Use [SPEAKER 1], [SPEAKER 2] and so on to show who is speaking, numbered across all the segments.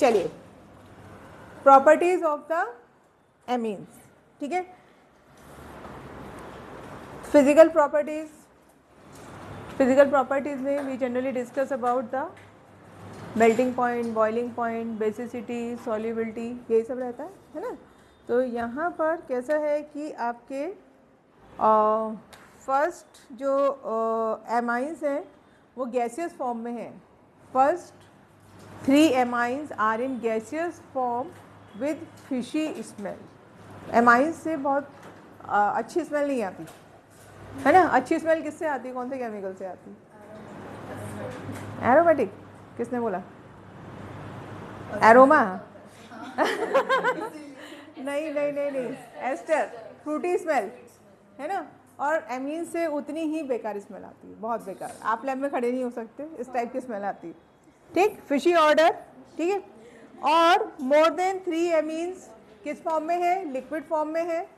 [SPEAKER 1] चलिए, properties of the amines, ठीक है। फिजिकल प्रॉपर्टीज में we generally discuss about the melting point, boiling point, basicity, solubility, यही सब रहता है ना। तो यहाँ पर कैसा है कि आपके फर्स्ट जो एमाइंस हैं वो गैसियस फॉर्म में हैं। First 3 amines are in gaseous form with fishy smell. Amines से बहुत अच्छी स्मेल नहीं आती है ना। अच्छी स्मेल किससे आती है, कौन से केमिकल से आती है? एरोमेटिक, किसने बोला? एरोमा नहीं नहीं नहीं नहीं, एस्टर, फ्रूटी स्मेल है ना। और एमीन से उतनी ही बेकार स्मेल आती है, बहुत बेकार, आप लैब में खड़े नहीं हो सकते, इस टाइप की स्मेल आती है, ठीक। फिशी ऑर्डर, ठीक है। और मोर देन 3 एमीन्स किस फॉर्म में है? लिक्विड फॉर्म में है,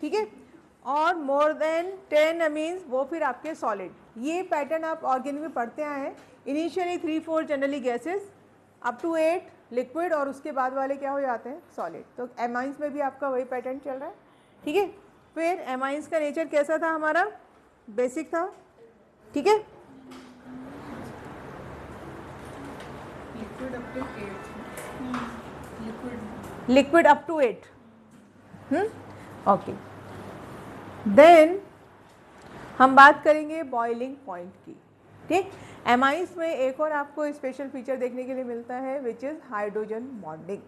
[SPEAKER 1] ठीक है। और मोर देन 10 एमीन्स वो फिर आपके सॉलिड। ये पैटर्न आप ऑर्गेनिक में पढ़ते आए हैं। Initially 3-4 generally gases, up to 8 liquid, और उसके बाद वाले क्या हो जाते हैं? सॉलिड। तो एमाइंस में भी आपका वही पैटर्न चल रहा है, ठीक है। फिर एमाइंस का नेचर कैसा था हमारा? बेसिक था, ठीक है। Liquid up to 8, okay. Then हम बात करेंगे बॉइलिंग पॉइंट की, ठीक। एमाइंस में एक और आपको स्पेशल फीचर देखने के लिए मिलता है विच इज़ हाइड्रोजन बॉन्डिंग,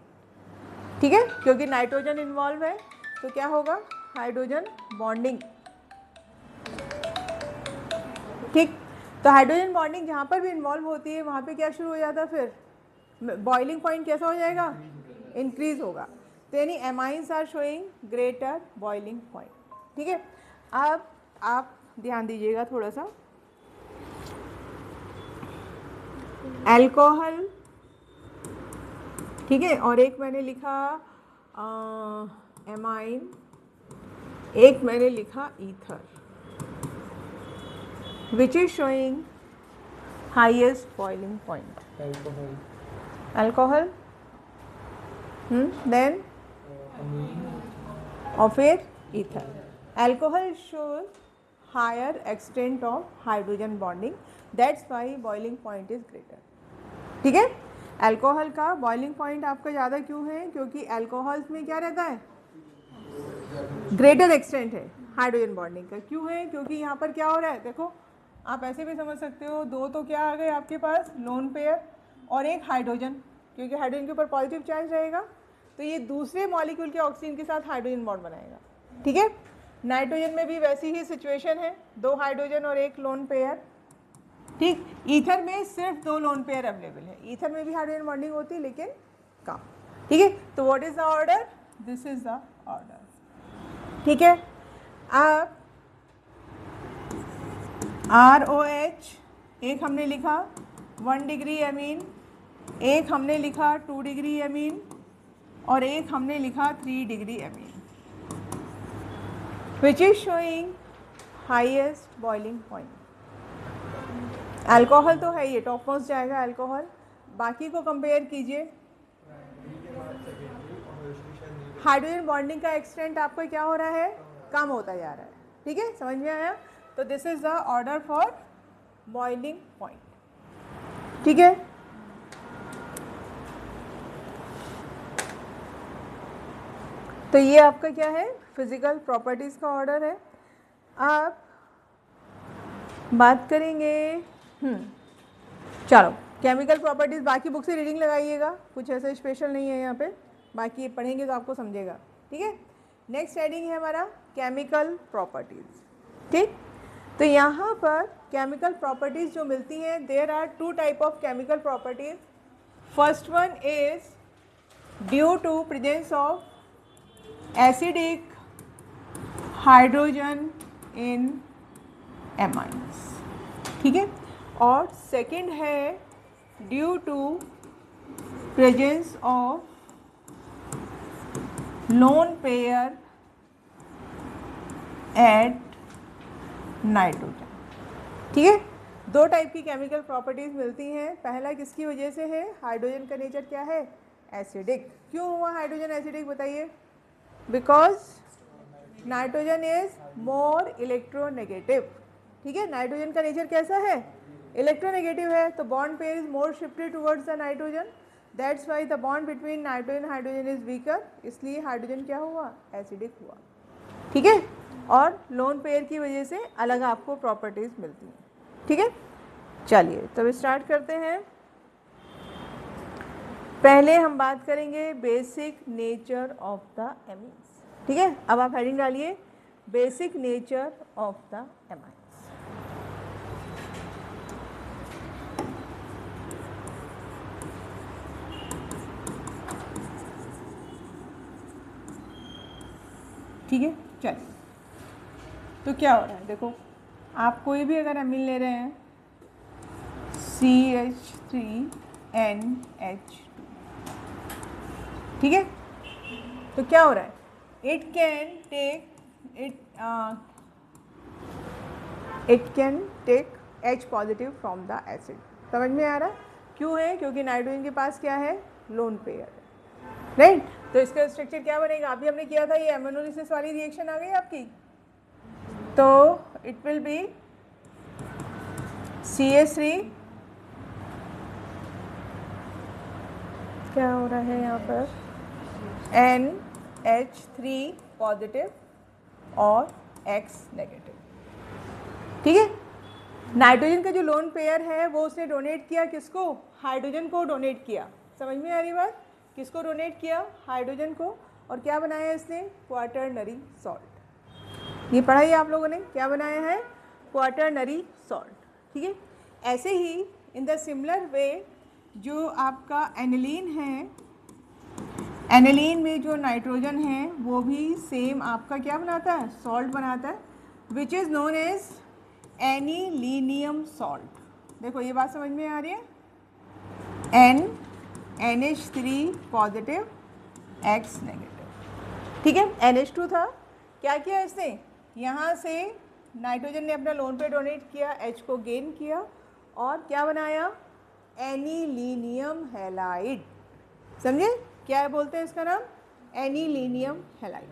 [SPEAKER 1] ठीक है। क्योंकि नाइट्रोजन इन्वॉल्व है तो क्या होगा? हाइड्रोजन बॉन्डिंग, ठीक। तो हाइड्रोजन बॉन्डिंग जहाँ पर भी इन्वॉल्व होती है वहाँ पे क्या शुरू हो जाता है? फिर बॉइलिंग पॉइंट कैसा हो जाएगा? इंक्रीज होगा। तो यानी amines are showing greater boiling point, ठीक है। अब आप ध्यान दीजिएगा थोड़ा सा, अल्कोहल, ठीक है, और एक मैंने लिखा एमाइन, एक मैंने लिखा ether, which is showing highest boiling point. Alcohol, then और फिर ether. Alcohol shows higher extent of hydrogen bonding, that's why boiling point is greater, ठीक है। अल्कोहल का बॉइलिंग पॉइंट आपका ज़्यादा क्यों है? क्योंकि अल्कोहल्स में क्या रहता है? ग्रेटर एक्सटेंट है हाइड्रोजन बॉन्डिंग का। क्यों है? क्योंकि यहाँ पर क्या हो रहा है, देखो आप ऐसे भी समझ सकते हो, 2 तो क्या आ गए आपके पास? लोन पेयर, और एक हाइड्रोजन, क्योंकि हाइड्रोजन के ऊपर पॉजिटिव चार्ज रहेगा तो ये दूसरे मॉलिक्यूल के ऑक्सीजन के साथ हाइड्रोजन बॉन्ड बनाएगा, ठीक है। नाइट्रोजन में भी वैसी ही सिचुएशन है, 2 हाइड्रोजन और एक लोन पेयर, ठीक। ईथर में सिर्फ 2 लोन पेयर अवेलेबल है। ईथर में भी हाइड्रोजन बॉन्डिंग होती है लेकिन कम, ठीक है। तो what is the order? This is the order, ठीक है। अब ROH एक हमने लिखा 1 डिग्री एमीन, एक हमने लिखा 2 डिग्री एमीन, और एक हमने लिखा 3 degree amine, which is showing highest boiling point. Alcohol तो है, ये टॉप मोस्ट जाएगा अल्कोहल। बाकी को कंपेयर कीजिए, हाइड्रोजन बॉन्डिंग का एक्सटेंट आपका क्या हो रहा है? कम होता जा रहा है, ठीक है। समझ में आया? तो this is the order for boiling point, ठीक है। तो ये आपका क्या है? फिजिकल प्रॉपर्टीज का ऑर्डर है। आप बात करेंगे चलो केमिकल प्रॉपर्टीज, बाकी बुक से रीडिंग लगाइएगा, कुछ ऐसा स्पेशल नहीं है यहाँ पे, बाकी पढ़ेंगे तो आपको समझेगा, ठीक है। नेक्स्ट हेडिंग है हमारा केमिकल प्रॉपर्टीज, ठीक। तो यहाँ पर केमिकल प्रॉपर्टीज जो मिलती हैं, there are 2 type of chemical properties. First one is due to presence of acidic hydrogen in amines, ठीक है। और सेकंड है due to presence of lone pair at nitrogen, ठीक है। 2 टाइप की केमिकल प्रॉपर्टीज मिलती हैं। पहला किसकी वजह से है? हाइड्रोजन का नेचर क्या है? एसिडिक। क्यों हुआ हाइड्रोजन एसिडिक बताइए? Because nitrogen is more electronegative. ठीक है, नाइट्रोजन का नेचर कैसा है? इलेक्ट्रोनेगेटिव है, तो bond pair is more shifted towards the nitrogen, that's why the bond between nitrogen hydrogen is weaker, इसलिए हाइड्रोजन क्या हुआ? एसिडिक हुआ। ठीक है, और लोन पेयर की वजह से अलग आपको प्रॉपर्टीज मिलती हैं। ठीक है, चलिए तब स्टार्ट करते हैं। पहले हम बात करेंगे basic nature of the amines. ठीक है, अब आप हेडिंग डालिए basic nature of the amines. ठीक है, चलिए तो क्या हो रहा है देखो, आप कोई भी अगर अमीन ले रहे हैं CH3NH2, ठीक है, तो क्या हो रहा है? It can take H positive from the acid. समझ में आ रहा है? क्यों है? क्योंकि नाइट्रोजन के पास क्या है? लोन पेयर है, राइट? तो इसका स्ट्रक्चर क्या बनेगा? अभी हमने किया था, ये एमोनोलिसिस वाली रिएक्शन आ गई आपकी, तो इट विल बी CH3, क्या हो रहा है यहाँ पर? NH3 पॉजिटिव और X नेगेटिव। ठीक है, नाइट्रोजन का जो लोन पेयर है वो उसने डोनेट किया किसको? हाइड्रोजन को डोनेट किया। समझ में आ रही बात? किसको डोनेट किया? हाइड्रोजन को। और क्या बनाया इसने? Quaternary salt. ये पढ़ा ही आप लोगों ने, क्या बनाया है? Quaternary salt. ठीक है, ऐसे ही इन द सिमिलर वे जो आपका एनिलीन है, एनिलीन में जो नाइट्रोजन है वो भी सेम आपका क्या बनाता है? सॉल्ट बनाता है, which is known as anilinium salt. देखो ये बात समझ में आ रही है? NH3 positive X negative. ठीक है, NH2 था, क्या किया इसने? यहाँ से नाइट्रोजन ने अपना लोन पे डोनेट किया, H को गेन किया और क्या बनाया? Anilinium halide. समझे? क्या बोलते हैं इसका नाम? Anilinium halide.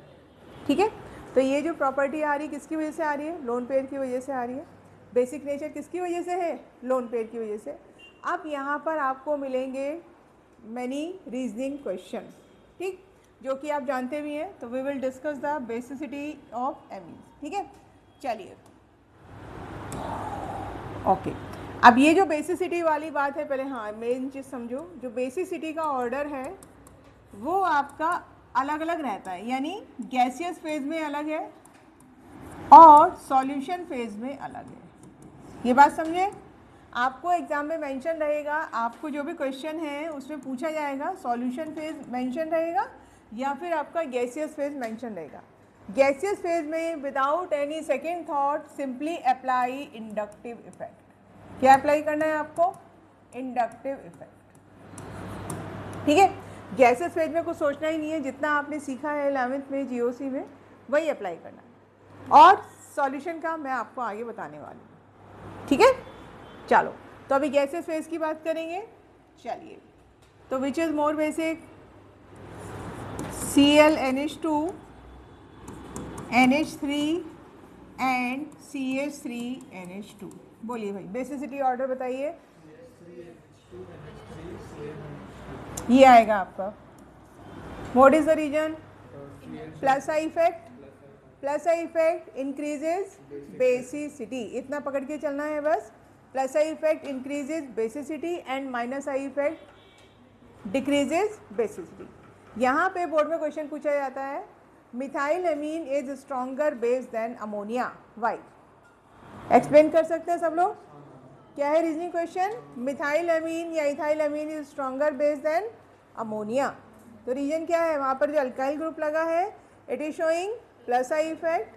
[SPEAKER 1] ठीक है, तो ये जो प्रॉपर्टी आ रही है किसकी वजह से आ रही है? लोन पेयर की वजह से आ रही है। बेसिक नेचर किसकी वजह से है? लोन पेयर की वजह से। अब यहाँ पर आपको मिलेंगे मैनी रीजनिंग क्वेश्चन, ठीक, जो कि आप जानते भी हैं। तो we will discuss the basicity of amines. ठीक है, चलिए ओके। अब ये जो बेसिसिटी वाली बात है, पहले हाँ मेन चीज़ समझो, जो बेसिसिटी का ऑर्डर है वो आपका अलग अलग रहता है, यानी गैसियस फेज में अलग है और सॉल्यूशन फेज में अलग है। ये बात समझे? आपको एग्जाम में मेंशन रहेगा, आपको जो भी क्वेश्चन है उसमें पूछा जाएगा, सॉल्यूशन फेज मेंशन रहेगा या फिर आपका गैसियस फेज मेंशन रहेगा। गैसियस फेज में without any second thought simply apply inductive effect. क्या अप्लाई करना है आपको? Inductive effect. ठीक है, गैसियस फेज में कुछ सोचना ही नहीं है, जितना आपने सीखा है 11th में GOC में वही अप्लाई करना है, और सॉल्यूशन का मैं आपको आगे बताने वाली हूँ। ठीक है, चलो तो अभी गैसियस फेज की बात करेंगे। चलिए, तो which is more basic? ClNH2, NH3 and CH3NH2। बोलिए भाई, बेसिसिटी ऑर्डर बताइए। ये आएगा आपका। What is the reason? Plus I effect. Plus I effect increases basicity, इतना पकड़ के चलना है बस। Plus I effect increases basicity and minus I effect decreases basicity. यहाँ पे बोर्ड में क्वेश्चन पूछा जाता है, methyl amine is stronger base than ammonia, why? Explain कर सकते हैं सब लोग? क्या है रीजनिंग क्वेश्चन? मिथाइल एमीन या ethyl amine is stronger base than ammonia. तो रीजन क्या है? वहाँ पर जो अल्काइल ग्रुप लगा है, it is showing plus I effect,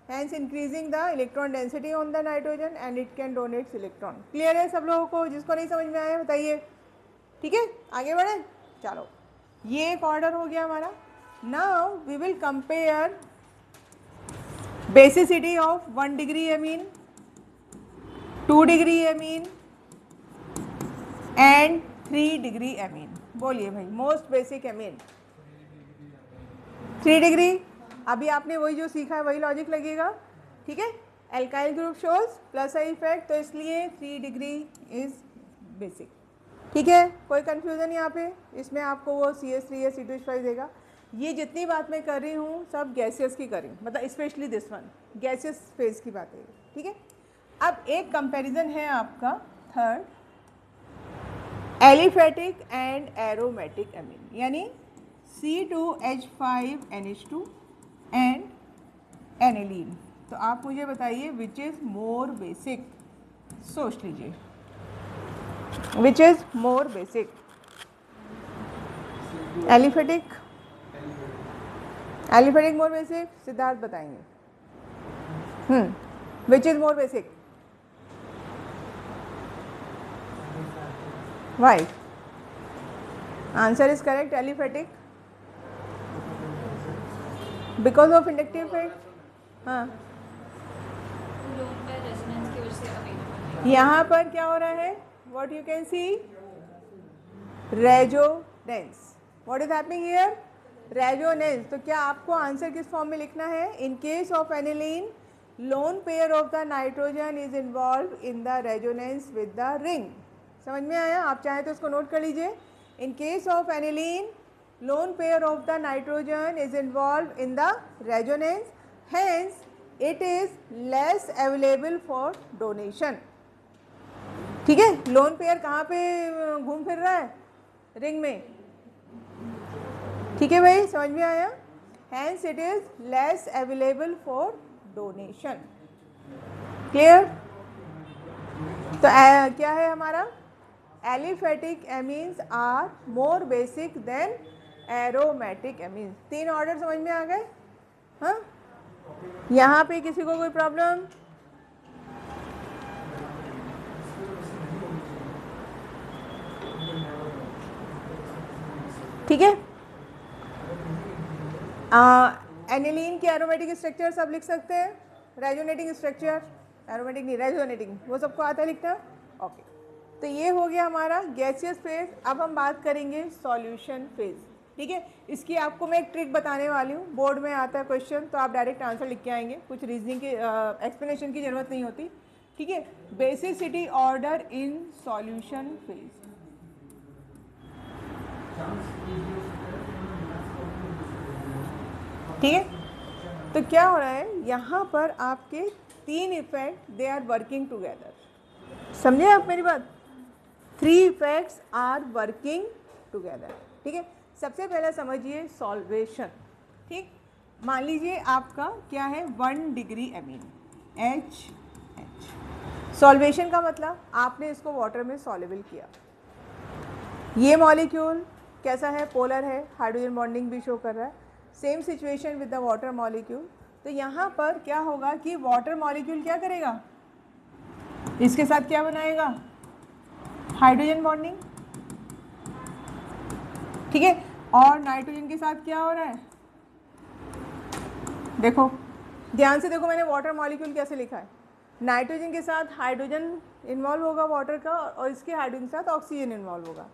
[SPEAKER 1] hence increasing the electron density on the nitrogen and it can donate electron। Clear है सब लोगों को? जिसको नहीं समझ में आया बताइए। ठीक है, आगे बढ़े। चलो, ये एक ऑर्डर हो गया हमारा। Now we will compare basicity of 1 degree amine, 2 degree amine and 3 degree amine. बोलिए भाई, मोस्ट बेसिक एमीन 3 डिग्री। अभी आपने वही जो सीखा है वही लॉजिक लगेगा, ठीक है। Alkyl group shows plus I effect, तो इसलिए 3 डिग्री इज बेसिक, ठीक है। कोई कंफ्यूजन यहाँ पे? इसमें आपको वो CS3 या C2H5 देगा। ये जितनी बात मैं कर रही हूँ सब गैसियस की कर रही हूँ, मतलब specially this one gaseous phase की बात है, ठीक है। अब एक कंपैरिजन है आपका third, aliphatic and aromatic amine, यानी C2H5NH2 एंड एनिलीन। तो आप मुझे बताइए विच इज़ मोर बेसिक, सोच लीजिए which is more basic, aliphatic more basic, Siddharth बताएंगे। Which is more basic, why? Answer is correct, aliphatic, because of inductive effect. हाँ, यहाँ पर क्या हो रहा है, what you can see, resonance. What is happening here, resonance. तो क्या आपको आंसर किस फॉर्म में लिखना है, in case of aniline lone pair of the nitrogen is involve in the resonance with the ring. समझ में आया? आप चाहें तो उसको नोट कर लीजिए, इन case of aniline lone pair of the nitrogen is involved in the resonance, hence it is less available for donation, ठीक है। लोन पेयर कहाँ पे घूम फिर रहा है, रिंग में, ठीक है भाई, समझ में आया? hence it is less available for donation, clear? तो क्या है हमारा, aliphatic amines are more basic than aromatic amines. 3 order समझ में आ गए? हाँ, यहाँ पे किसी को कोई प्रॉब्लम? ठीक है। एनिलीन की एरोमेटिक स्ट्रक्चर सब लिख सकते हैं, रेजोनेटिंग स्ट्रक्चर, एरोमेटिक नहीं रेजोनेटिंग, वो सबको आता है लिखना, ओके। तो ये हो गया हमारा गैसियस फेज। अब हम बात करेंगे सॉल्यूशन फेज, ठीक है। इसकी आपको मैं एक ट्रिक बताने वाली हूँ, बोर्ड में आता है क्वेश्चन, तो आप डायरेक्ट आंसर लिख के आएंगे, कुछ रीजनिंग की एक्सप्लेनेशन की ज़रूरत नहीं होती, ठीक है। Basicity order in solution phase, ठीक है। तो क्या हो रहा है यहाँ पर, आपके 3 effect they are working together, समझे आप मेरी बात? 3 इफेक्ट्स आर वर्किंग टुगेदर, ठीक है। सबसे पहले समझिए सॉल्वेशन, ठीक। मान लीजिए आपका क्या है, 1 डिग्री एमीन H। सॉल्वेशन का मतलब आपने इसको वाटर में सॉल्युबल किया। ये मॉलिक्यूल कैसा है, पोलर है, हाइड्रोजन बॉन्डिंग भी शो कर रहा है, same situation with the water molecule. तो यहाँ पर क्या होगा कि वाटर मॉलिक्यूल क्या करेगा, इसके साथ क्या बनाएगा, हाइड्रोजन बॉन्डिंग, ठीक है। और नाइट्रोजन के साथ क्या हो रहा है, देखो ध्यान से देखो, मैंने वाटर मॉलिक्यूल कैसे लिखा है, नाइट्रोजन के साथ हाइड्रोजन इन्वॉल्व होगा वाटर का, और इसके हाइड्रोजन के साथ ऑक्सीजन इन्वॉल्व होगा,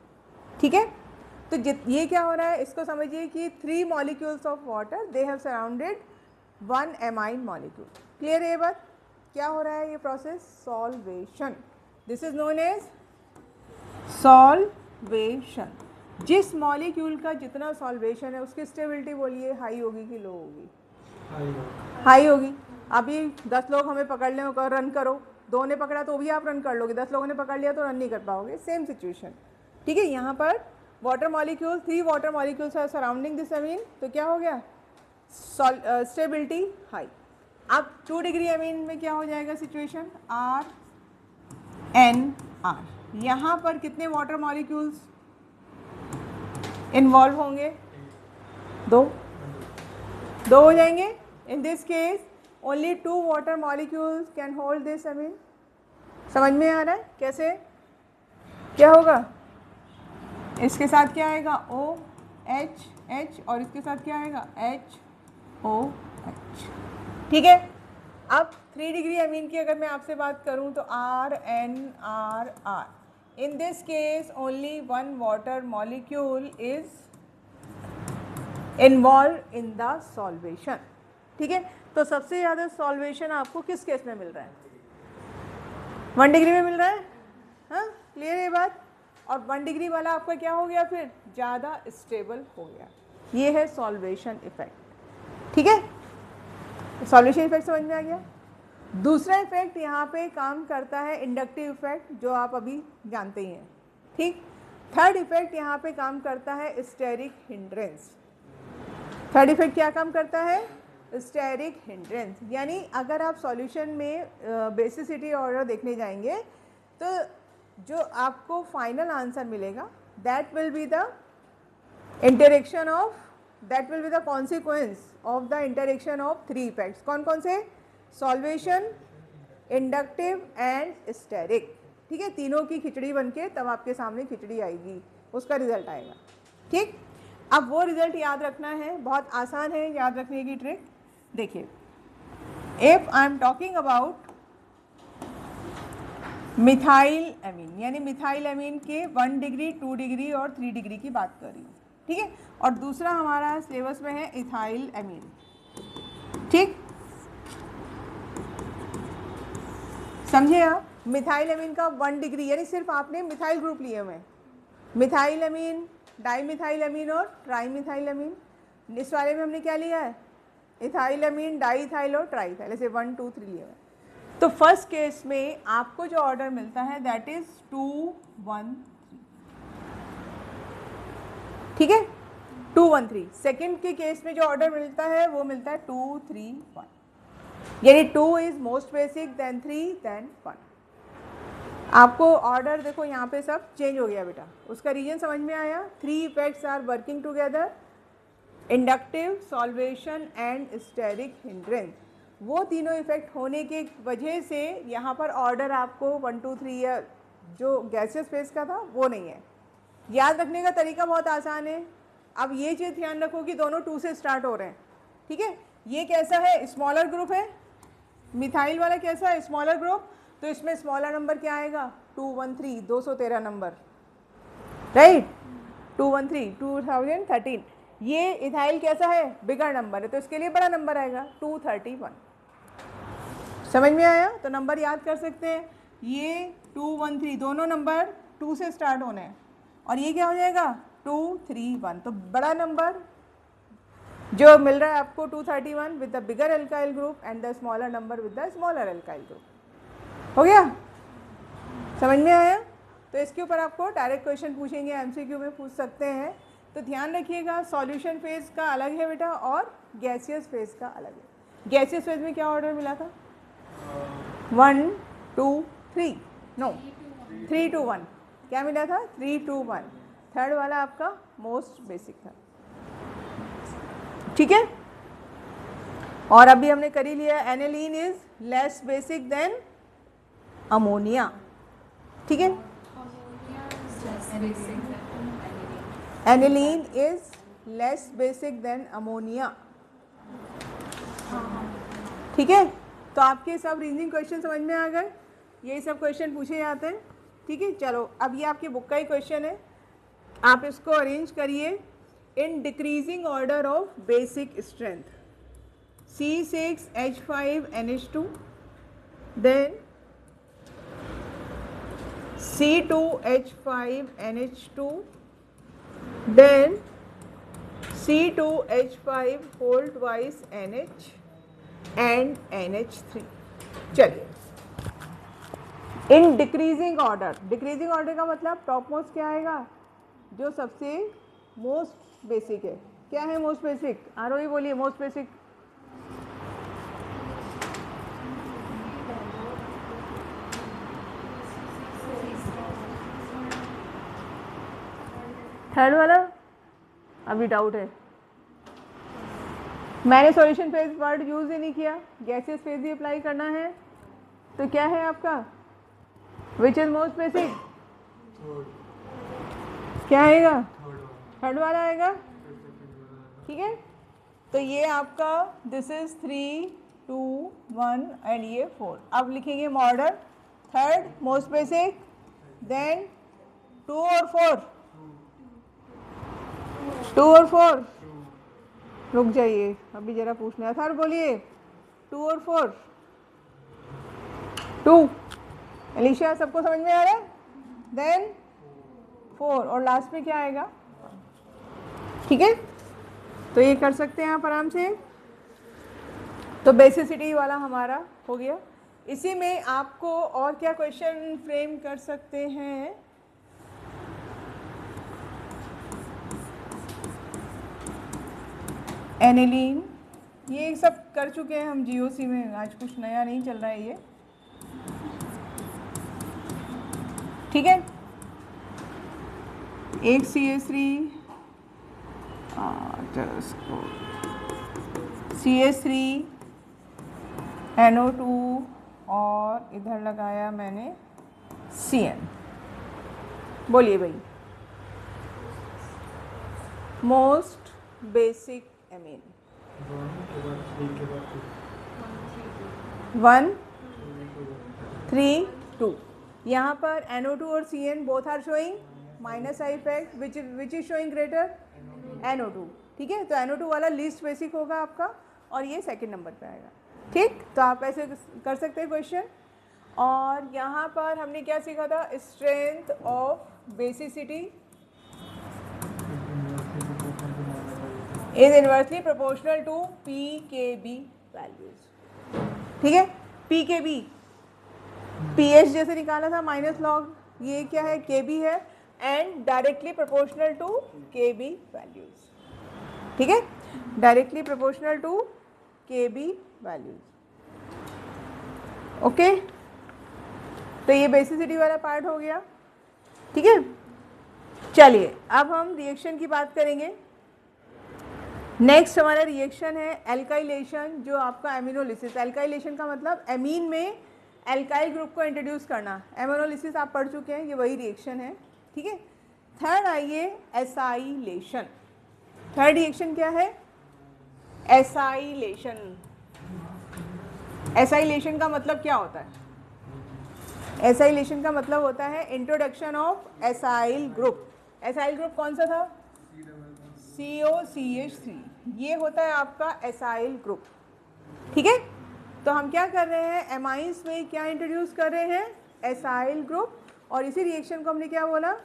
[SPEAKER 1] ठीक है। तो ये क्या हो रहा है, इसको समझिए कि 3 molecules of water they have surrounded 1 amine molecule. Clear है ये बात? क्या हो रहा है ये process, solvation, this is known as solvation. जिस मॉलिक्यूल का जितना सॉल्वेशन है उसकी स्टेबिलिटी बोलिए हाई होगी कि लो होगी, हाई होगी। अभी 10 लोग हमें पकड़ लें और रन करो, 2 ने पकड़ा तो भी आप रन कर लोगे, 10 लोगों ने पकड़ लिया तो रन नहीं कर पाओगे, सेम सिचुएशन, ठीक है। यहाँ पर water molecule, 3 water molecules are surrounding this amine, तो क्या हो गया, स्टेबिलिटी हाई। अब 2 डिग्री एमीन में क्या हो जाएगा सिचुएशन, RNR। यहाँ पर कितने वाटर मॉलिक्यूल्स इन्वॉल्व होंगे, 2 हो जाएंगे। इन this case only 2 water molecules can hold this amine. समझ में आ रहा है कैसे, क्या होगा, इसके साथ क्या आएगा, OH, और इसके साथ क्या आएगा, HOH, ठीक है। अब 3 डिग्री एमीन की अगर मैं आपसे बात करूं तो RNRR, In this case only one water molecule is involved in the solvation. ठीक है, तो सबसे ज़्यादा सॉल्वेशन आपको किस केस में मिल रहा है? 1 डिग्री में मिल रहा है, हाँ क्लियर है ये बात। और 1 डिग्री वाला आपका क्या हो गया, फिर ज़्यादा स्टेबल हो गया। ये है सॉल्वेशन इफेक्ट। ठीक है, सॉल्वेशन इफेक्ट समझ में आ गया। दूसरा इफेक्ट यहाँ पे काम करता है इंडक्टिव इफेक्ट, जो आप अभी जानते ही हैं। ठीक, थर्ड इफेक्ट यहाँ पे काम करता है स्टेरिक हिंड्रेंस। थर्ड इफेक्ट क्या काम करता है? Steric hindrance. यानी अगर आप सॉल्यूशन में बेसिसिटी ऑर्डर देखने जाएंगे तो जो आपको फाइनल आंसर मिलेगा that will be the interaction of, that will be the consequence of the interaction of 3 effects. कौन कौन से? Solvation, inductive and steric. ठीक है, तीनों की खिचड़ी बनके तब आपके सामने खिचड़ी आएगी, उसका रिजल्ट आएगा। ठीक, अब वो रिजल्ट याद रखना है, बहुत आसान है याद रखने की ट्रिक। देखिए, if I am talking about methyl amine, यानी मिथाइल एमीन के 1 डिग्री, 2 डिग्री और 3 डिग्री की बात कर रही हूँ। ठीक है, और दूसरा हमारा सिलेबस में है इथाइल एमीन। ठीक, समझे आप? मिथाइल एमीन का 1 डिग्री, यानी सिर्फ आपने मिथाइल ग्रुप लिए हुए हैं, मिथाइल एमीन, डाईमिथाइल एमीन और ट्राईमिथाइल एमीन। इस वाले में हमने क्या लिया है? इथाइल एमीन, डाईइथाइल और ट्राईइथाइल, ऐसे 1 2 3 लिए हुए। तो फर्स्ट केस में आपको जो ऑर्डर मिलता है दैट इज 2 1 3। ठीक है, 2 1 3। सेकेंड के केस में जो ऑर्डर मिलता है वो मिलता है 2 3 1, यानी 2 is most basic, then 3, then 1। आपको ऑर्डर देखो यहाँ पे सब चेंज हो गया बेटा, उसका रीजन समझ में आया? 3 effects are working together, inductive, solvation and steric hindrance. वो तीनों इफेक्ट होने के वजह से यहाँ पर ऑर्डर आपको 1 2 3 या जो गैसियस फेज का था वो नहीं है। याद रखने का तरीका बहुत आसान है। अब ये चीज़ ध्यान रखो कि दोनों 2 से स्टार्ट हो रहे हैं। ठीक है, ये कैसा है? स्मॉलर ग्रुप है, मिथाइल वाला कैसा है? Smaller group. तो इसमें स्मॉलर नंबर क्या आएगा? 213, 213 नंबर, राइट? 213, 2013। ये इथाइल कैसा है? बिगर नंबर है, तो इसके लिए बड़ा नंबर आएगा 231। समझ में आया? तो नंबर याद कर सकते हैं। ये 213, दोनों नंबर 2 से स्टार्ट होने हैं, और ये क्या हो जाएगा? 231। तो बड़ा नंबर जो मिल रहा है आपको 231 with the bigger alkyl group and the smaller number with the smaller alkyl group. हो गया? समझ में आया? तो इसके ऊपर आपको डायरेक्ट क्वेश्चन पूछेंगे, एमसीक्यू में पूछ सकते हैं। तो ध्यान रखिएगा, सॉल्यूशन फेज का अलग है बेटा और गैसियस फेज का अलग है। गैसियस फेज में क्या ऑर्डर मिला था? 1 2 3, नो 3 2 1। क्या मिला था? 3 2 1। थर्ड वाला आपका मोस्ट बेसिक था। ठीक है, और अभी हमने कर ही लिया, aniline is less basic than ammonia. ठीक है, aniline is less basic than ammonia. ठीक है, तो आपके सब रीजनिंग क्वेश्चन समझ में आ गए, यही सब क्वेश्चन पूछे जाते हैं। ठीक है, चलो अब ये आपकी बुक का ही क्वेश्चन है, आप इसको अरेंज करिए in decreasing order of basic strength. C6H5NH2, then C2H5NH2, then C2H5 whole twice NH and NH3। चलिए, in decreasing order, decreasing order का मतलब टॉप मोस्ट क्या आएगा? जो सबसे मोस्ट बेसिक है। क्या है मोस्ट बेसिक? आरोही बोलिए, मोस्ट बेसिक। थर्ड वाला अभी डाउट है, मैंने सॉल्यूशन फेज वर्ड यूज ही नहीं किया, गैसेस फेज भी अप्लाई करना है। तो क्या है आपका? Which is most basic? क्या आएगा? थर्ड वाला आएगा। ठीक है, तो ये आपका दिस इज 3 2 1 एंड ये 4। अब लिखेंगे order, third most basic, then 2 और 4, 2 और 4, रुक जाइए अभी जरा पूछना है। सर बोलिए 2 और 4, 2। एलिशा सबको समझ में आ रहा है? देन 4 और लास्ट में क्या आएगा? ठीक है, तो ये कर सकते हैं आप आराम से। तो बेसिसिटी वाला हमारा हो गया। इसी में आपको और क्या क्वेश्चन फ्रेम कर सकते हैं? एनिलीन, ये सब कर चुके हैं हम जीओसी में, आज कुछ नया नहीं चल रहा है ये। ठीक है, एक CH3 CH3 NO2 और इधर लगाया मैंने CN। बोलिए भाई, मोस्ट बेसिक एमीन 1 3 2। यहाँ पर NO2 और CN both are showing minus I effect, which is showing greater NO2। ठीक है, तो NO2 वाला लीस्ट बेसिक होगा आपका और ये सेकंड नंबर पे आएगा। ठीक, तो आप ऐसे कर सकते हैं क्वेश्चन। और यहाँ पर हमने क्या सीखा था? Strength of basicity is inversely proportional to PKB values. ठीक है, PKB pH जैसे निकाला था माइनस लॉग, ये क्या है? KB है, and directly proportional to KB values. ठीक है, directly proportional to KB values. Okay, तो ये बेसिसिटी वाला पार्ट हो गया। ठीक है, चलिए अब हम रिएक्शन की बात करेंगे। नेक्स्ट हमारा रिएक्शन है एल्काइलेशन, जो आपका एमिनोलिसिस। एल्काइलेशन का मतलब एमीन में एल्काइल ग्रुप को इंट्रोड्यूस करना। एमिनोलिसिस आप पढ़ चुके हैं, ये वही रिएक्शन है। ठीक है, थर्ड आइए एसाइलेशन। थर्ड रिएक्शन क्या है? एसाइलेशन। एसाइलेशन का मतलब क्या होता है? एसाइलेशन का मतलब होता है introduction of acyl group. Acyl group कौन सा था? COCH3, ये होता है आपका एसाइल ग्रुप। ठीक है, तो हम क्या कर रहे हैं? एमाइंस में क्या इंट्रोड्यूस कर रहे हैं? एसाइल ग्रुप, और इसी रिएक्शन को हमने क्या बोला?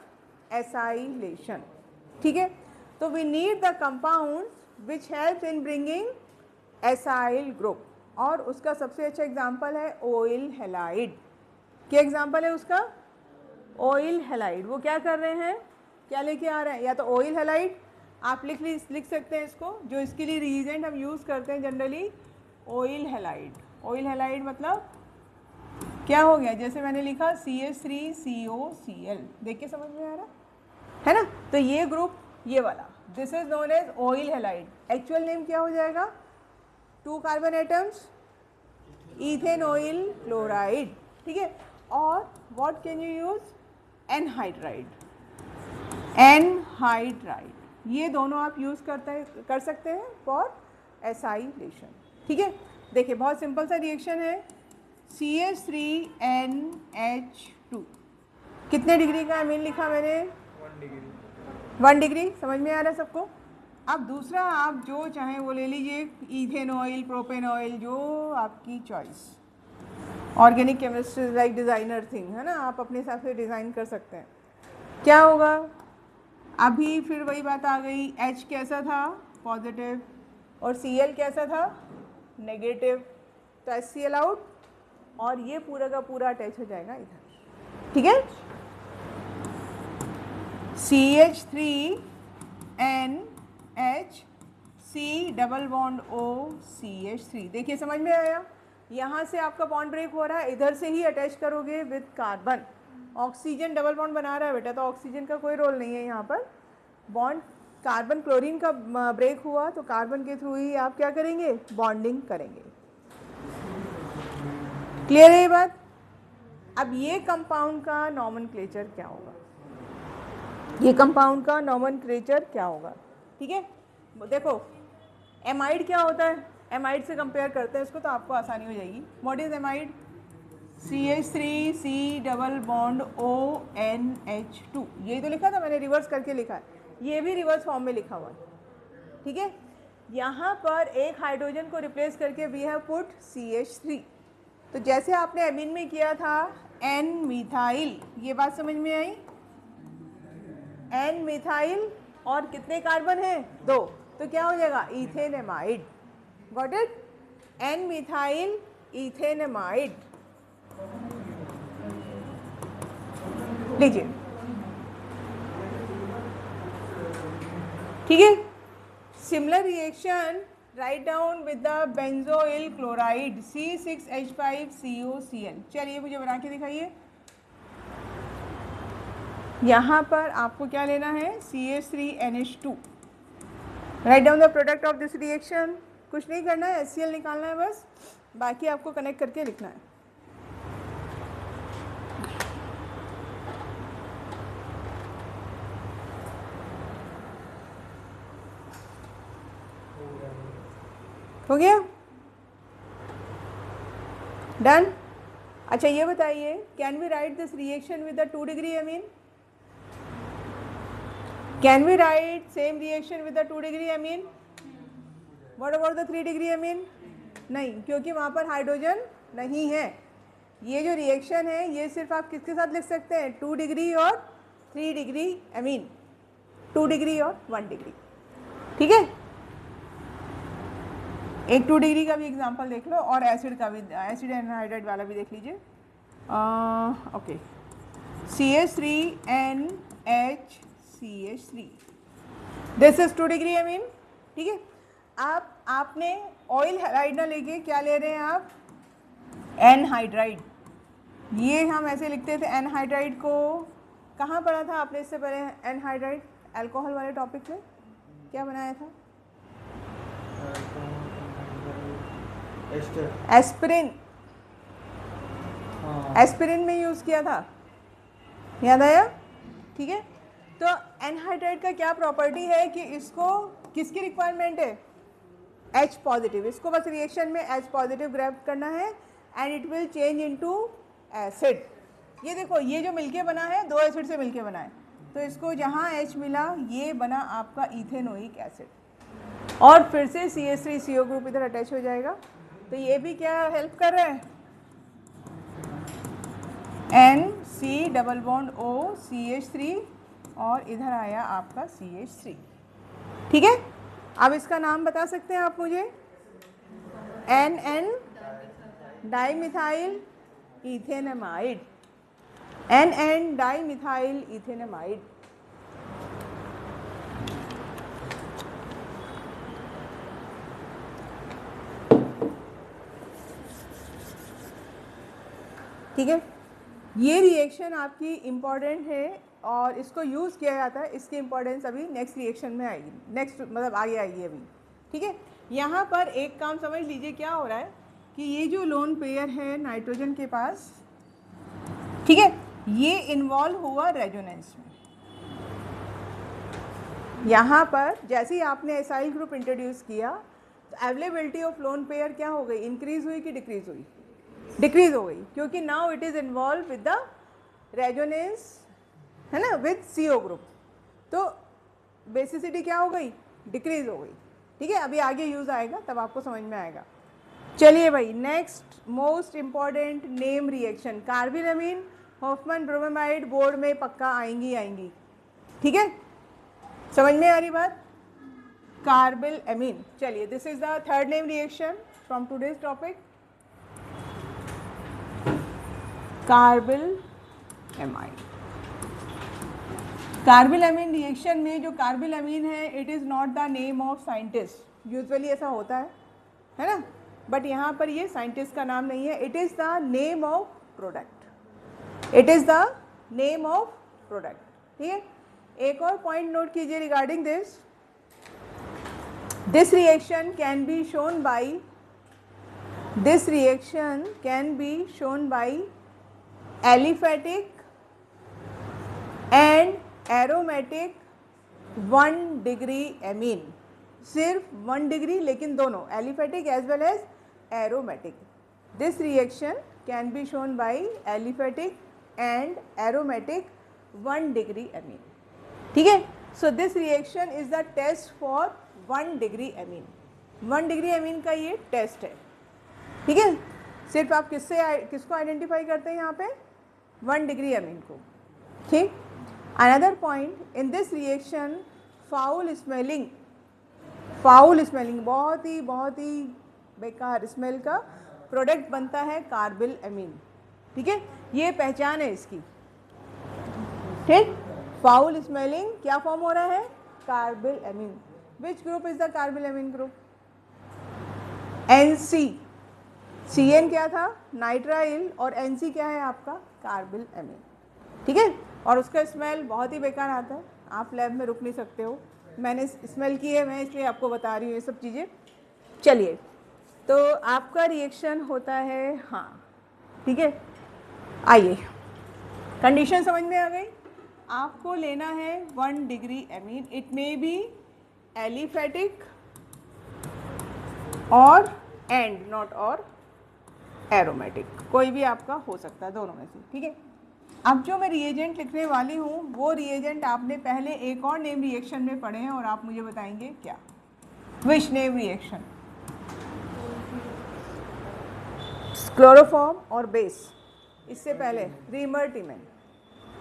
[SPEAKER 1] एसाइलेशन। ठीक है, तो we need the compounds which help in bringing acyl group, और उसका सबसे अच्छा एग्जाम्पल है ऑयल हैलाइड। क्या एग्जाम्पल है उसका? Oil halide. वो क्या कर रहे हैं? क्या लेके आ रहे हैं? या तो ऑयल हैलाइड आप लिख सकते हैं इसको, जो इसके लिए रिएजेंट हम यूज़ करते हैं generally, oil halide. Oil halide मतलब क्या हो गया? जैसे मैंने लिखा CH3COCl, देख के समझ में आ रहा है ना? तो ये ग्रुप, ये वाला, this is known as oil halide. Actual name क्या हो जाएगा? 2 carbon atoms, ethanoyl chloride. ठीक है, और what can you use? Anhydride. Anhydride, ये दोनों आप यूज़ कर सकते हैं फॉर एसाइलेशन। ठीक है, देखिए बहुत सिंपल सा रिएक्शन है। CH3NH2, कितने डिग्री का एमीन लिखा मैंने? 1 डिग्री। समझ में आ रहा है सबको? अब दूसरा आप जो चाहें वो ले लीजिए, इथेन ऑयल, प्रोपेन ऑयल, जो आपकी choice. Organic chemistry like designer thing है ना, आप अपने हिसाब से डिज़ाइन कर सकते हैं। क्या होगा? अभी फिर वही बात आ गई, H कैसा था? पॉजिटिव, और Cl कैसा था? नेगेटिव। तो HCl आउट, और ये पूरा का पूरा अटैच हो जाएगा इधर। ठीक है, CH3NH, double bond O CH3। देखिए समझ में आया? यहाँ से आपका बॉन्ड ब्रेक हो रहा है, इधर से ही अटैच करोगे with carbon. Oxygen double bond बना रहा है बेटा, तो ऑक्सीजन का कोई रोल नहीं है यहाँ पर। बॉन्ड कार्बन क्लोरीन का ब्रेक हुआ तो कार्बन के थ्रू ही आप क्या करेंगे? बॉन्डिंग करेंगे। क्लियर है ये बात? अब ये कंपाउंड का नॉमेनक्लेचर क्या होगा? ये कंपाउंड का नॉमेनक्लेचर क्या होगा? ठीक है, देखो एमाइड क्या होता है? एमाइड से कंपेयर करते हैं इसको तो आपको आसानी हो जाएगी। What is amide? CH3 C double bond ONH2, यही तो लिखा था मैंने, रिवर्स करके लिखा है, ये भी रिवर्स फॉर्म में लिखा हुआ है, ठीक है। यहाँ पर एक हाइड्रोजन को रिप्लेस करके वी हैव पुट CH3। तो जैसे आपने एमीन में किया था N मिथाइल, ये बात समझ में आई, N मिथाइल और कितने कार्बन हैं, 2, तो क्या हो जाएगा इथेनेमाइड, गॉट इट, N मिथाइल इथेनेमाइड। लीजिए, ठीक है। Similar reaction write down with the benzoyl chloride C6H5COCl। चलिए मुझे बना के दिखाइए। यहाँ पर आपको क्या लेना है, CH3NH2। Right down the product of this reaction, कुछ नहीं करना है, HCl निकालना है बस, बाकी आपको कनेक्ट करके लिखना है। हो गया, डन। अच्छा ये बताइए, can we write this reaction with the 2 degree amine? Can we write same reaction with the 2 degree amine? What about the 3 degree amine? नहीं, क्योंकि वहाँ पर हाइड्रोजन नहीं है। ये जो रिएक्शन है ये सिर्फ आप किसके साथ लिख सकते हैं, 2 डिग्री और 3 डिग्री अमीन, 2 डिग्री और 1 डिग्री, ठीक है। एक 2 डिग्री का भी एग्जांपल देख लो और एसिड का भी, एसिड एनहाइड्राइड वाला भी देख लीजिए। Okay, CH3NHCH3, this is 2 degree अमीन, ठीक है। आपने ऑयल हैलाइड ना लेके क्या ले रहे हैं आप, एनहाइड्राइड। ये हम ऐसे लिखते थे एनहाइड्राइड को, कहाँ पढ़ा था आपने इससे पहले एनहाइड्राइड, अल्कोहल वाले टॉपिक में क्या बनाया था, एस्पिरिन, एस्पिरिन में यूज़ किया था, याद आया, ठीक है। तो एनहाइड्राइड का क्या प्रॉपर्टी है कि इसको किसकी रिक्वायरमेंट है, H पॉजिटिव, इसको बस रिएक्शन में H पॉजिटिव ग्रैब करना है and it will change into acid. ये देखो, ये जो मिलके बना है 2 एसिड से मिलके बना है, तो इसको जहाँ H मिला ये बना आपका इथेनोइक एसिड, और फिर से CH3CO ग्रुप इधर अटैच हो जाएगा, तो ये भी क्या हेल्प कर रहा है, NC double bond O CH3 और इधर आया आपका CH3, ठीक है। अब इसका नाम बता सकते हैं आप मुझे, NN डाइमिथाइल इथेनेमाइड, NN डाइमिथाइल इथेनेमाइड। ठीक है, ये रिएक्शन आपकी इम्पॉर्टेंट है और इसको यूज़ किया जाता है, इसकी इम्पोर्टेंस अभी नेक्स्ट रिएक्शन में आएगी, नेक्स्ट मतलब आगे आएगी अभी, ठीक है। यहाँ पर एक काम समझ लीजिए क्या हो रहा है कि ये जो लोन पेयर है नाइट्रोजन के पास, ठीक है, ये इन्वॉल्व हुआ रेजोनेंस में। यहाँ पर जैसे ही आपने एसाइल ग्रुप इंट्रोड्यूस किया तो अवेलेबिलिटी ऑफ लोन पेयर क्या हो गई, इंक्रीज हुई कि डिक्रीज हुई, डिक्रीज हो गई, क्योंकि now it is involve with the resonance, है ना, विद CO ग्रुप, तो बेसिसिटी क्या हो गई, डिक्रीज हो गई, ठीक है। अभी आगे यूज़ आएगा तब आपको समझ में आएगा। चलिए भाई, next most important name reaction, carbylamine Hofmann bromide, board में पक्का आएंगी, ठीक है, समझ में आ रही बात, कार्बिलअमीन। चलिए, this is the third name reaction from today's topic, carbylamide. Carbylamine reaction में जो कार्बिलअमीन है it is not the name of scientist, usually ऐसा होता है ना, बट यहाँ पर ये साइंटिस्ट का नाम नहीं है, it is the name of product, it is the name of product, ठीक है। एक और पॉइंट नोट कीजिए regarding this reaction can be shown by, this reaction can be shown by aliphatic and aromatic 1 degree amine, सिर्फ 1 degree, लेकिन दोनों aliphatic as well as aromatic, this reaction can be shown by aliphatic and aromatic 1 degree amine. ठीक है, so this reaction is the test for 1 degree amine. 1 degree amine का ये test है। ठीक है, सिर्फ आप किसको आइडेंटिफाई करते हैं यहाँ पे, 1 डिग्री एमीन को। ठीक, another point in this reaction foul smelling बहुत ही बेकार स्मेल का प्रोडक्ट बनता है कार्बिल एमीन। ठीक है, ये पहचान है इसकी। ठीक, फाउल स्मेलिंग क्या फॉर्म हो रहा है, carbyl amine. Which group is the carbyl amine group, NC। CN क्या था, नाइट्राइल, और NC क्या है आपका, कार्बिल एमीन। ठीक है, और उसका स्मेल बहुत ही बेकार आता है, आप लैब में रुक नहीं सकते हो। मैंने स्मेल की है, मैं इसलिए आपको बता रही हूँ ये सब चीज़ें। चलिए, तो आपका रिएक्शन होता है, हाँ ठीक है। आइए, कंडीशन समझ में आ गई। आपको लेना है 1 degree amine, it may be aliphatic और एंड नॉट और एरोमेटिक, कोई भी आपका हो सकता है दोनों में से। ठीक है, अब जो मैं रिएजेंट लिखने वाली हूँ वो रिएजेंट आपने पहले एक और नेम रिएक्शन में पढ़े हैं और आप मुझे बताएंगे क्या, विच नेम रिएक्शन, क्लोरोफॉर्म और बेस। इससे पहले रीमर-टीमन।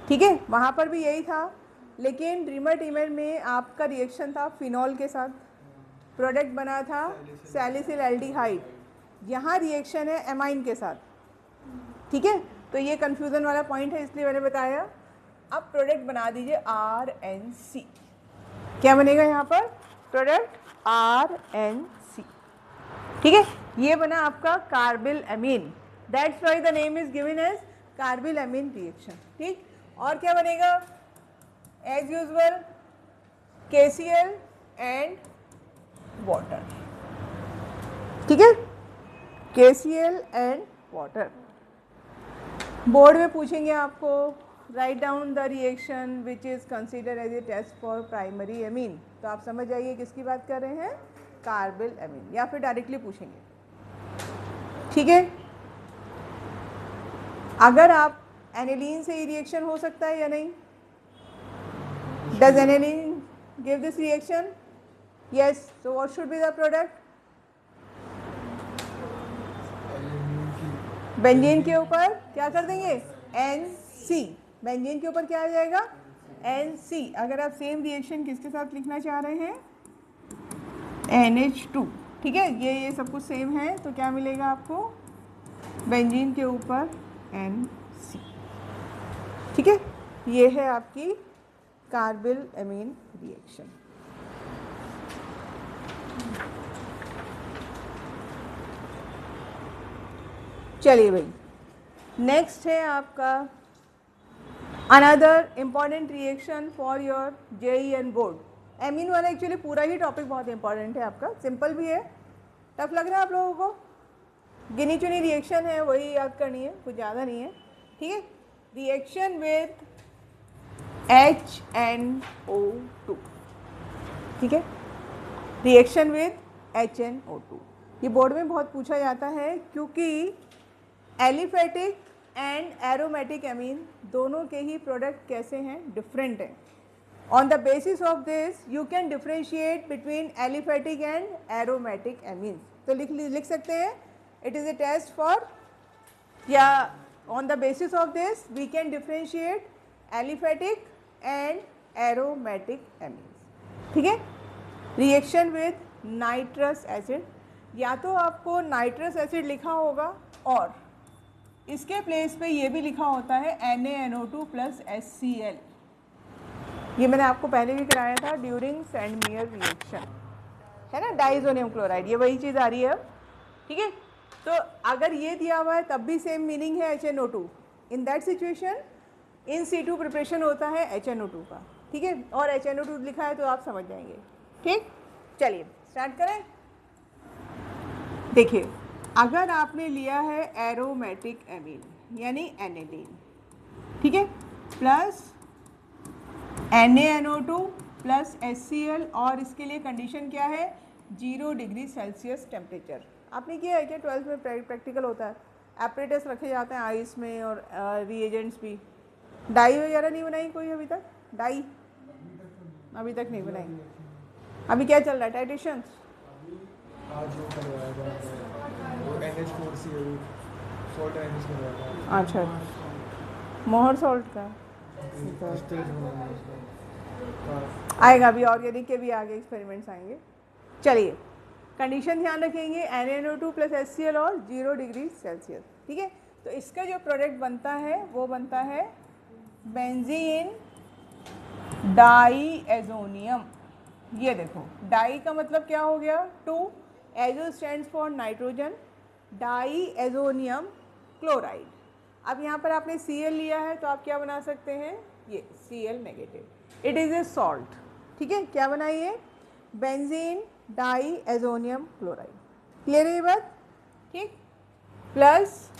[SPEAKER 1] ठीक है, वहाँ पर भी यही था, लेकिन रीमर-टीमन में आपका रिएक्शन था फिनॉल के साथ, प्रोडक्ट बना था सैलिसिल एल्डिहाइड। यहाँ रिएक्शन है एमाइन के साथ। ठीक है, तो ये कन्फ्यूज़न वाला पॉइंट है, इसलिए मैंने बताया। अब प्रोडक्ट बना दीजिए RNC। क्या बनेगा यहाँ पर, प्रोडक्ट RNC। ठीक है, ये बना आपका carbyl amine, that's why the name is given as carbyl amine reaction. ठीक, और क्या बनेगा, as usual KCl and water. ठीक है, KCl एंड वाटर। बोर्ड में पूछेंगे आपको, write down the reaction which is consider as a test for primary amine. तो आप समझ जाइए किसकी बात कर रहे हैं, कार्बिल एमीन, या फिर डायरेक्टली पूछेंगे। ठीक है, अगर आप एनिलीन से ही रिएक्शन हो सकता है या नहीं, does aniline give this reaction, yes, so what should be the product, benzene के ऊपर क्या कर देंगे, NC। बेंजीन के ऊपर क्या आ जाएगा, NC। अगर आप सेम रिएक्शन किसके साथ लिखना चाह रहे हैं, NH2। ठीक है, ये सब कुछ सेम है, तो क्या मिलेगा आपको, बेंजीन के ऊपर NC। ठीक है, ये है आपकी कार्बिल एमीन रिएक्शन। चलिए भाई, नेक्स्ट है आपका another important reaction for your JEN board. Amine वाला एक्चुअली पूरा ही टॉपिक बहुत इंपॉर्टेंट है आपका, सिंपल भी है। टफ लग रहा है आप लोगों को, गिनी चुनी रिएक्शन है, वही याद करनी है, कुछ ज़्यादा नहीं है। ठीक है, रिएक्शन विथ HNO2। ठीक है, रिएक्शन विथ HNO2 ये बोर्ड में बहुत पूछा जाता है, क्योंकि एलिफेटिक एंड एरोमेटिक एमीन दोनों के ही प्रोडक्ट कैसे हैं, डिफरेंट हैं। On the basis of this you can differentiate between aliphatic and aromatic amine. तो लिख सकते हैं, it is a test for, या on the basis of this we can differentiate aliphatic and aromatic amine. ठीक है, reaction with nitrous acid, या तो आपको नाइट्रस एसिड लिखा होगा और इसके प्लेस पे ये भी लिखा होता है NaNO2 + HCl। ये मैंने आपको पहले भी कराया था ड्यूरिंग सेंडमेयर रिएक्शन, है ना, डाइजोनियम क्लोराइड, ये वही चीज़ आ रही है अब। ठीक है, तो अगर ये दिया हुआ है तब भी सेम मीनिंग है HNO2। In that situation in situ preparation होता है HNO2 का। ठीक है, और HNO2 लिखा है तो आप समझ जाएंगे। ठीक, चलिए स्टार्ट करें। देखिए, अगर आपने लिया है एरोमेटिक एमीन यानी एनिलीन, ठीक है, प्लस NaNO2 + HCl, और इसके लिए कंडीशन क्या है, 0 डिग्री सेल्सियस टेम्परेचर। आपने किया है क्या, 12th में प्रैक्टिकल होता है, एपरेटस रखे जाते हैं आइस में और रिएजेंट्स भी। डाई वगैरह नहीं बनाई कोई अभी तक? डाई अभी तक नहीं बनाई। अभी क्या चल रहा है? टाइट्रेशंस
[SPEAKER 2] आज वो करवाया था, वो NH4Cl सॉल्ट NH करवाया था।
[SPEAKER 1] अच्छा, मोहर सॉल्ट का
[SPEAKER 2] क्रिस्टल्स बनाना है उसका।
[SPEAKER 1] आएगा, अभी ऑर्गेनिक के भी आगे एक्सपेरिमेंट्स आएंगे। चलिए कंडीशन ध्यान रखेंगे, NaNO2 + HCl और 0 डिग्री सेल्सियस। ठीक है, तो इसका जो प्रोडक्ट बनता है वो बनता है बेंजीन डाईएजोनियम। ये देखो, डाई का मतलब क्या हो गया? 2, azo stands for nitrogen, diazonium chloride. अब यहाँ पर आपने Cl लिया है तो आप क्या बना सकते हैं? ये Cl negative, it is A salt. ठीक है, क्या बनाइए? Benzene diazonium chloride. क्लियर है ये बात? ठीक, प्लस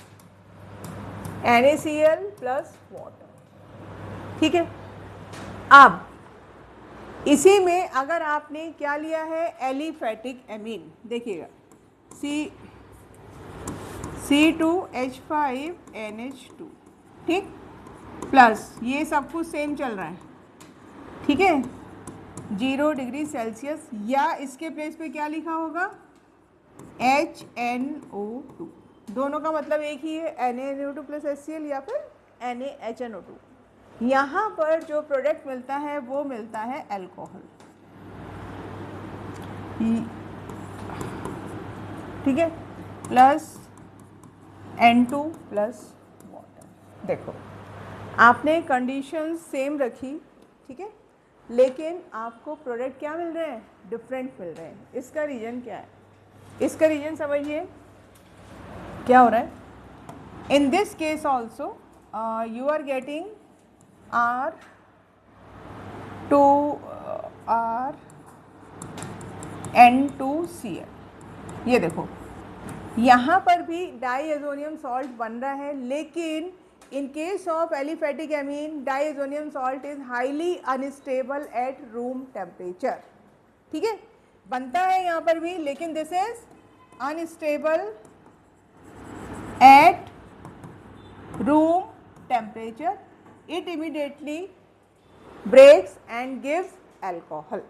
[SPEAKER 1] NaCl प्लस वाटर। ठीक है, अब इसी में अगर आपने क्या लिया है? एलिफेटिक एमीन, देखिएगा C2H5NH2, ठीक, प्लस ये सब कुछ सेम चल रहा है। ठीक है, 0 डिग्री सेल्सियस, या इसके प्लेस पे क्या लिखा होगा? HNO2। दोनों का मतलब एक ही है, NaNO2 + HCl या फिर NaHNO2। यहाँ पर जो प्रोडक्ट मिलता है वो मिलता है अल्कोहल। ठीक है, प्लस N2 प्लस वाटर। देखो आपने कंडीशन सेम रखी, ठीक है, लेकिन आपको प्रोडक्ट क्या मिल रहे हैं? डिफरेंट मिल रहे हैं। इसका रीजन क्या है? इसका रीजन समझिए क्या हो रहा है। In this case also you are getting R2N2Cl। ये देखो यहाँ पर भी डाईएजोनियम सॉल्ट बन रहा है, लेकिन in case of aliphatic amine diazonium salt is highly unstable at room temperature. ठीक है, बनता है यहाँ पर भी, लेकिन this is unstable at room temperature. It immediately breaks and gives alcohol.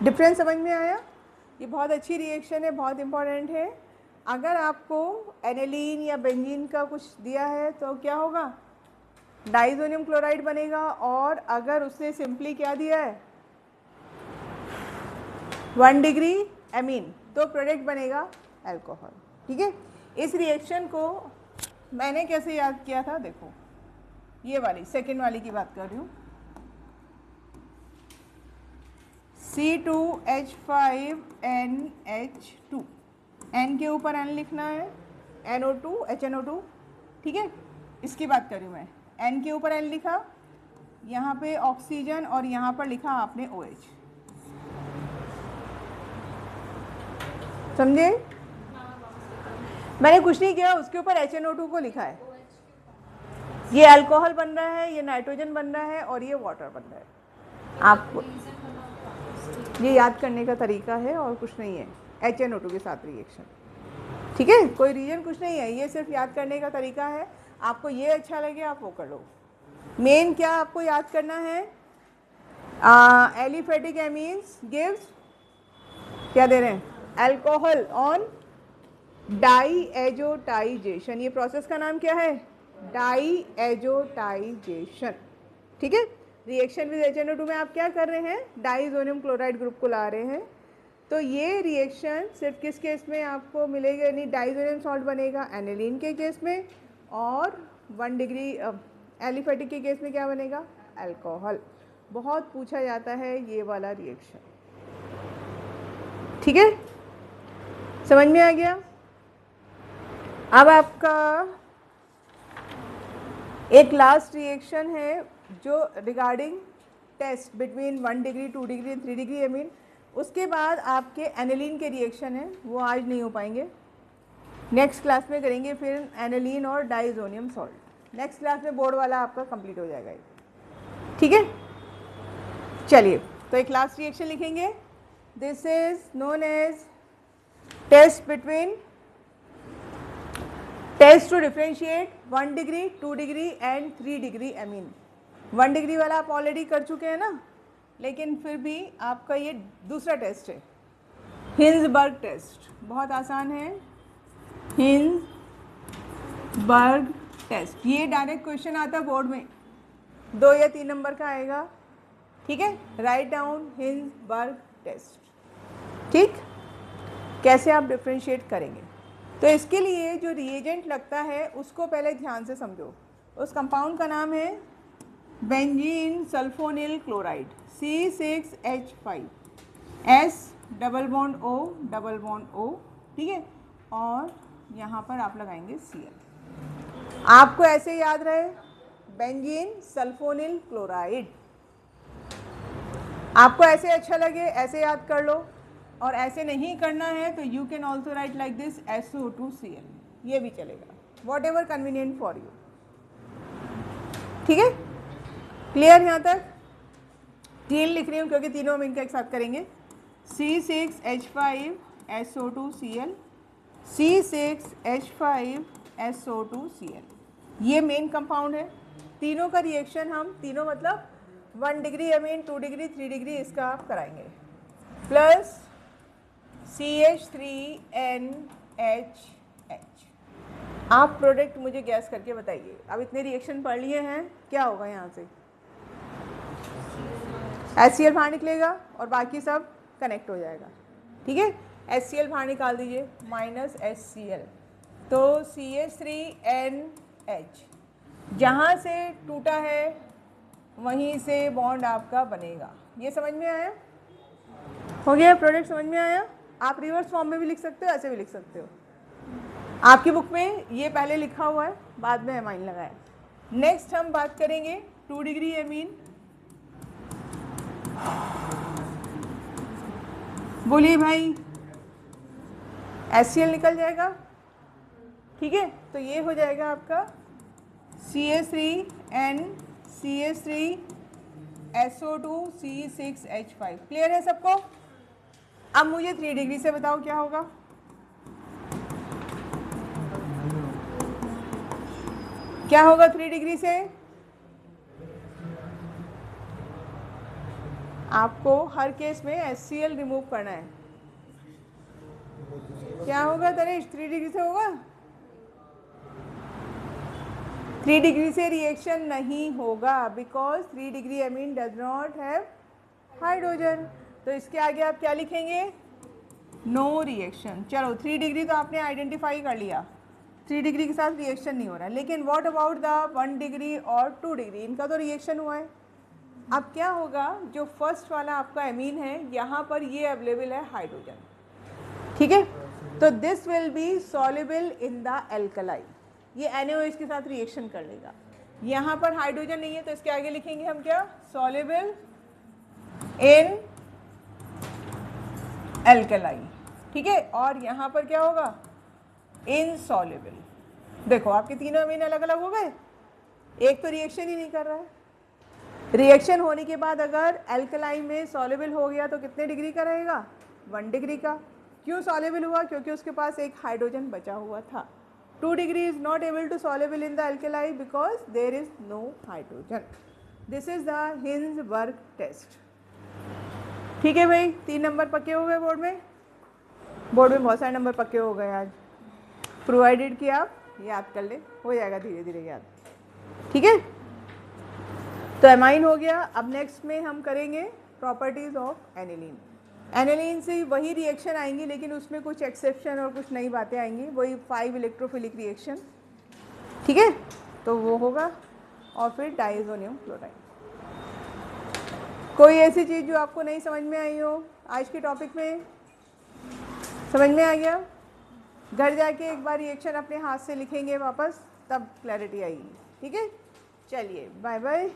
[SPEAKER 1] Difference समझ में आया? ये बहुत अच्छी रिएक्शन है, बहुत इंपॉर्टेंट है। अगर आपको एनिलीन या बेंजीन का कुछ दिया है तो क्या होगा? डाइजोनियम क्लोराइड बनेगा, और अगर उसने सिंपली क्या दिया है? 1 डिग्री एमीन, तो प्रोडक्ट बनेगा अल्कोहल। ठीक है, इस रिएक्शन को मैंने कैसे याद किया था? देखो ये वाली सेकेंड वाली की बात कर रही हूँ। C2H5NH2, N के ऊपर N लिखना है, NO2 HNO2। ठीक है, इसकी बात कर रही हूँ मैं। N के ऊपर N लिखा, यहाँ पे ऑक्सीजन, और यहाँ पर लिखा आपने OH। समझे? मैंने कुछ नहीं किया, उसके ऊपर HNO2 को लिखा है। ये अल्कोहल बन रहा है, ये नाइट्रोजन बन रहा है, और ये वाटर बन रहा है। आपको ये याद करने का तरीका है और कुछ नहीं है, HNO2 के साथ रिएक्शन। ठीक है, कोई रीजन कुछ नहीं है, ये सिर्फ याद करने का तरीका है। आपको ये अच्छा लगे आप वो कर लो। मेन क्या आपको याद करना है? एलिफेटिक एमीन्स गिव्स, क्या दे रहे हैं? Alcohol on diazotization. ये प्रोसेस का नाम क्या है? डाईएजोटाइजेशन। ठीक है, रिएक्शन विद HNO2 में आप क्या कर रहे हैं? डाईजोनियम क्लोराइड ग्रुप को ला रहे हैं। तो ये रिएक्शन सिर्फ किस केस में आपको मिलेगा? यानी डाईजोनियम सॉल्ट बनेगा एनिलीन के केस में, और 1 डिग्री एलिफेटिक के केस में क्या बनेगा? अल्कोहल। बहुत पूछा जाता है ये वाला रिएक्शन। ठीक है, समझ में आ गया? अब आपका एक लास्ट रिएक्शन है जो regarding test between 1 degree 2 degree 3 degree amine. उसके बाद आपके एनिलीन के रिएक्शन हैं, वो आज नहीं हो पाएंगे, नेक्स्ट क्लास में करेंगे। फिर एनिलीन और डाइजोनियम सॉल्ट नेक्स्ट क्लास में बोर्ड वाला आपका कंप्लीट हो जाएगा। ठीक है, चलिए तो एक लास्ट रिएक्शन लिखेंगे। This is known as test test to differentiate 1 degree, 2 degree and 3 degree amine. 1 degree वाला आप ऑलरेडी कर चुके हैं ना, लेकिन फिर भी आपका ये दूसरा टेस्ट है, हिल्सबर्ग टेस्ट। बहुत आसान है, हिल्सबर्ग टेस्ट। ये डायरेक्ट क्वेश्चन आता है बोर्ड में, 2 या 3 नंबर का आएगा। ठीक है, राइट डाउन हिल्सबर्ग टेस्ट। ठीक, कैसे आप डिफ्रेंशिएट करेंगे? तो इसके लिए जो रिएजेंट लगता है उसको पहले ध्यान से समझो। उस कंपाउंड का नाम है benzene sulphonyl chloride, C6H5, S double bond O double bond O। ठीक है, और यहाँ पर आप लगाएंगे Cl। आपको ऐसे याद रहे, बेंजीन सल्फोनिल क्लोराइड। आपको ऐसे अच्छा लगे ऐसे याद कर लो, और ऐसे नहीं करना है तो you can also right like this SO2Cl, ये भी चलेगा, what ever convenient for you. ठीक है, क्लियर यहाँ तक? 3 लिख रही हूँ क्योंकि तीनों हम इनका एक साथ करेंगे। C6H5SO2Cl, C6H5SO2Cl, ये मेन कंपाउंड है। तीनों का रिएक्शन हम, तीनों मतलब 1 डिग्री अमीन, 2 डिग्री, 3 डिग्री, इसका आप कराएंगे, प्लस CH3NHH। आप प्रोडक्ट मुझे गैस करके बताइए। अब इतने रिएक्शन पढ़ लिए हैं, क्या होगा यहाँ से? HCl बाहर निकलेगा और बाकी सब कनेक्ट हो जाएगा। ठीक है, HCl बाहर निकाल दीजिए, माइनस HCl, तो CH3NH, जहाँ से टूटा है वहीं से बॉन्ड आपका बनेगा। ये समझ में आया? हो गया प्रोडक्ट, समझ में आया? आप रिवर्स फॉर्म में भी लिख सकते हो, ऐसे भी लिख सकते हो। आपकी बुक में ये पहले लिखा हुआ है, बाद में एमाइन लगाया। नेक्स्ट हम बात करेंगे 2 डिग्री एमीन। बोलिए भाई, HCl निकल जाएगा। ठीक है, तो ये हो जाएगा आपका CH3N CH3SO2 C6H5। क्लियर है सबको? अब मुझे 3 डिग्री से बताओ क्या होगा? क्या होगा 3 डिग्री से? आपको हर केस में HCl रिमूव करना है। क्या होगा तनेश? 3 डिग्री से होगा? 3 डिग्री से रिएक्शन नहीं होगा, because 3 degree amine does not have hydrogen. तो इसके आगे आप क्या लिखेंगे? No reaction. चलो 3 डिग्री तो आपने आइडेंटिफाई कर लिया, 3 डिग्री के साथ रिएक्शन नहीं हो रहा है, लेकिन व्हाट अबाउट द 1 डिग्री और 2 डिग्री? इनका तो रिएक्शन हुआ है। अब क्या होगा, जो फर्स्ट वाला आपका एमीन है, यहाँ पर ये अवेलेबल है हाइड्रोजन। ठीक है, तो this will be soluble in the alkali, ये NaOH के साथ रिएक्शन कर लेगा। यहाँ पर हाइड्रोजन नहीं है तो इसके आगे लिखेंगे हम क्या? Soluble in alkali. ठीक है, और यहाँ पर क्या होगा? इनसॉल्युबल। देखो आपके तीनों अमीन अलग अलग हो गए, एक तो रिएक्शन ही नहीं कर रहा है। रिएक्शन होने के बाद अगर एल्कलाई में सॉल्युबल हो गया तो कितने डिग्री का रहेगा? 1 डिग्री का। क्यों सॉल्युबल हुआ? क्योंकि उसके पास एक हाइड्रोजन बचा हुआ था। 2 degree is not able to soluble in the alkali because there is no hydrogen. This is the Hinsberg test. ठीक है भाई, 3 नंबर पक्के हो गए बोर्ड में। बोर्ड में बहुत सारे नंबर पक्के हो गए आज, प्रोवाइडेड कि आप याद कर ले, हो जाएगा धीरे धीरे याद। ठीक है, तो एमाइन हो गया। अब नेक्स्ट में हम करेंगे प्रॉपर्टीज ऑफ एनिलीन। एनिलीन से वही रिएक्शन आएंगी, लेकिन उसमें कुछ एक्सेप्शन और कुछ नई बातें आएंगी, वही 5 इलेक्ट्रोफिलिक रिएक्शन। ठीक है, तो वो होगा, और फिर डाइज़ोनियम क्लोराइड। कोई ऐसी चीज़ जो आपको नहीं समझ में आई हो आज के टॉपिक में? समझ में आ गया? घर जाके एक बार रिएक्शन अपने हाथ से लिखेंगे वापस, तब क्लैरिटी आएगी। ठीक है, चलिए बाय बाय।